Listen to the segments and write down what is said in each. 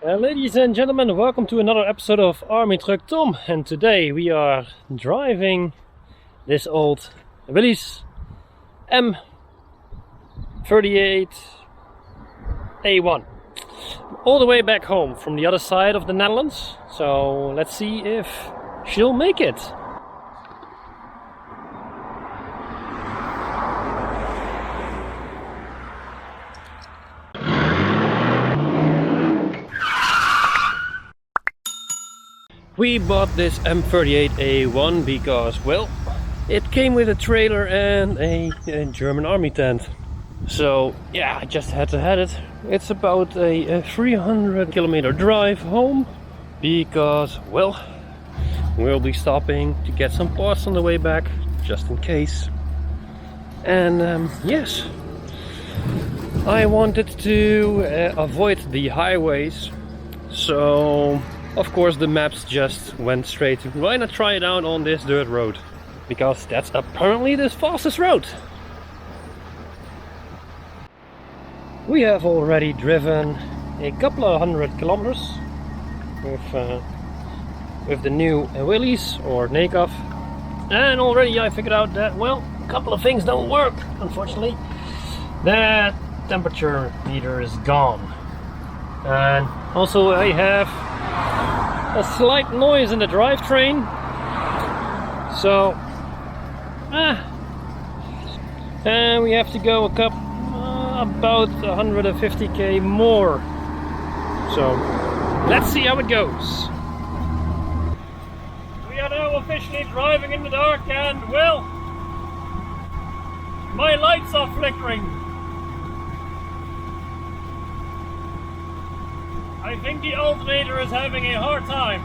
Ladies and gentlemen, welcome to another episode of Army Truck Tom, and today we are driving this old Willys M38A1 all the way back home from the other side of the Netherlands. So let's see if she'll make it. We bought this M38A1 because, well, it came with a trailer and a German army tent. So yeah, I just had to have it. It's about a 300 kilometer drive home because, well, we'll be stopping to get some parts on the way back, just in case. And yes, I wanted to avoid the highways, so of course the maps just went straight to why not try it out on this dirt road, because that's apparently the fastest road. We have already driven a couple of 100 kilometers with the new Willys or Nekaf, and already I figured out that, well, a couple of things don't work, unfortunately. That temperature meter is gone, and also I have a slight noise in the drivetrain, so and we have to go about 150k more, so let's see how it goes. We are now officially driving in the dark, and well, my lights are flickering. I think the alternator is having a hard time.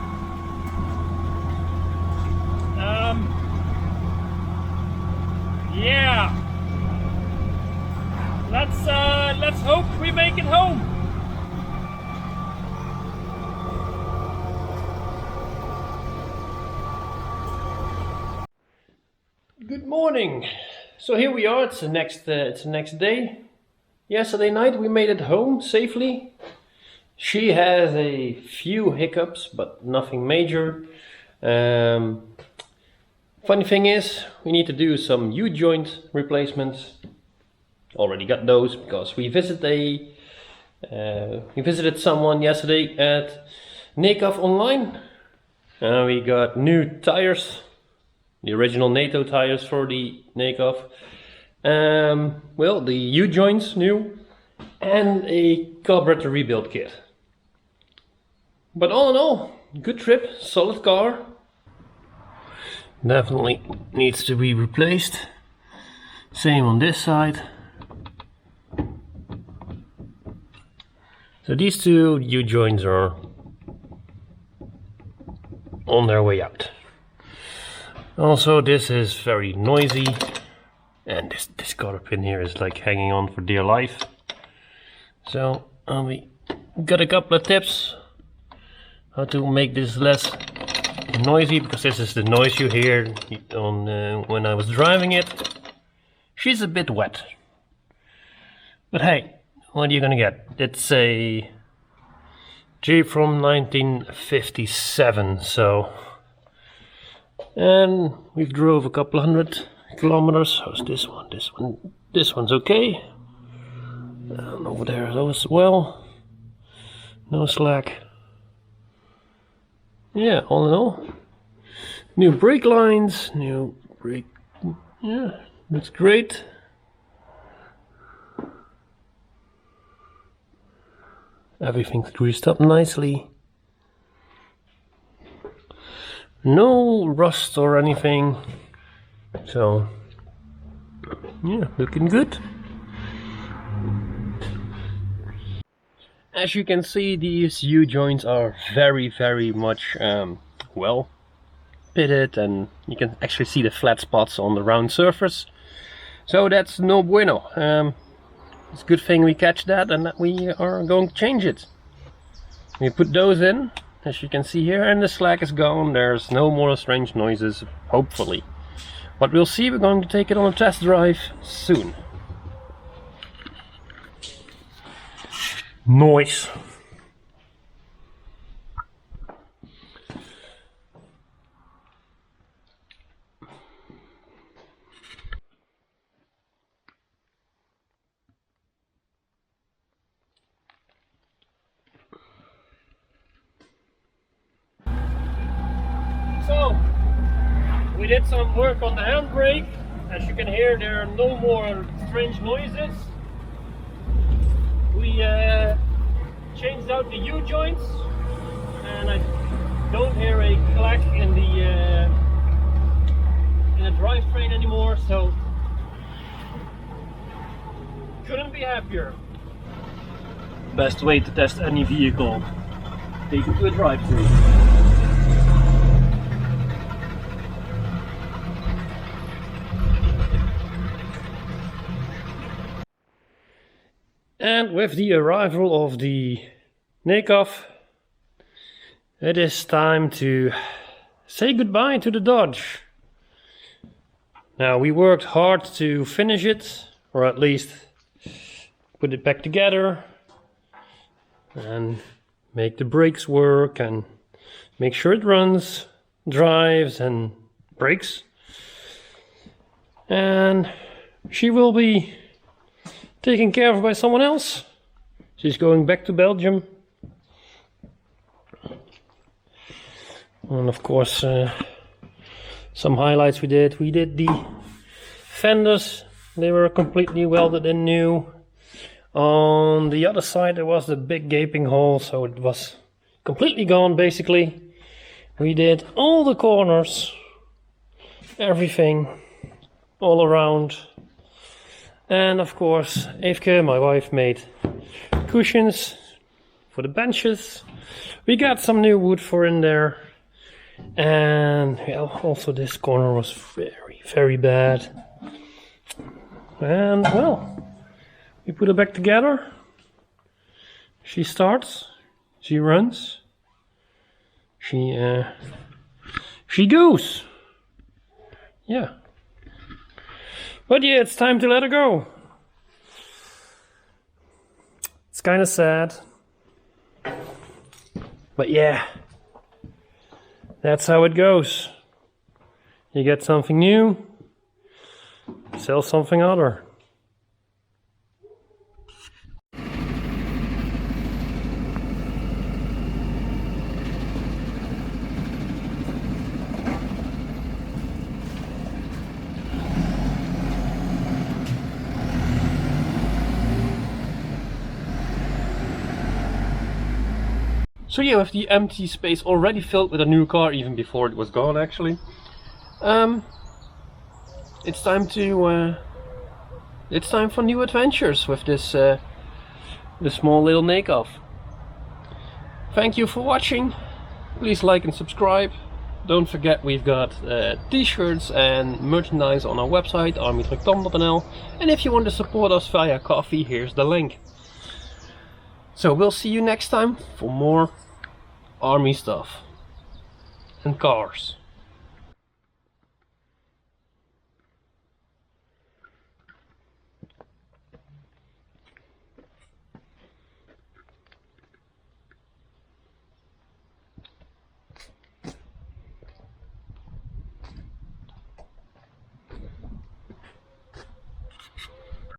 Yeah. Let's hope we make it home. Good morning. So here we are. It's the next day. Yesterday night we made it home safely. She has a few hiccups, but nothing major. Funny thing is, we need to do some U-joint replacements. Already got those because we visited someone yesterday at Nekaf online. We got new tires, the original NATO tires for the Nekaf. Well, the U-joints new, and a carburetor rebuild kit. But all in all, good trip, solid car. Definitely needs to be replaced. Same on this side. So these two U-joints are on their way out. Also, this is very noisy, and this cotter pin here is like hanging on for dear life. So we got a couple of tips how to make this less noisy, because this is the noise you hear on when I was driving it. She's a bit wet, but hey, what are you gonna get? It's a Jeep from 1957, so, and we've drove a couple 100 kilometers. How's this one? This one's okay. And over there as well, no slack. Yeah, all in all, new brake lines, new brake, yeah, that's great. Everything's greased up nicely. No rust or anything, so yeah, looking good. As you can see, these U-joints are very much well pitted, and you can actually see the flat spots on the round surface, so that's no bueno. It's a good thing we catch that and that we are going to change it. We put those in, as you can see here, and the slack is gone. There's no more strange noises, hopefully. But we'll see. We're going to take it on a test drive soon. Noise. We did some work on the handbrake. As you can hear, there are no more strange noises. We changed out the U-joints, and I don't hear a clack in the drivetrain anymore, so couldn't be happier. Best way to test any vehicle. Take it to a drive-thru. And with the arrival of the Nekaf, it is time to say goodbye to the Dodge. Now, we worked hard to finish it, or at least put it back together and make the brakes work and make sure it runs, drives and brakes. And she will be taken care of by someone else. She's going back to Belgium. And of course, some highlights we did. We did the fenders. They were completely welded and new. On the other side there was the big gaping hole, so it was completely gone basically. We did all the corners, everything, all around. And of course, Eefke, my wife, made cushions for the benches. We got some new wood for in there. And well, also this corner was very, very bad. And well, we put it back together. She starts, she runs, she goes. Yeah. But yeah, it's time to let her go. It's kind of sad. But yeah, that's how it goes. You get something new, sell something other. So yeah, with the empty space already filled with a new car, even before it was gone actually, it's time for new adventures with this the small little Nekaf. Thank you for watching. Please like and subscribe. Don't forget we've got t-shirts and merchandise on our website army-trucktom.nl, and if you want to support us via coffee, here's the link. So we'll see you next time for more army stuff and cars.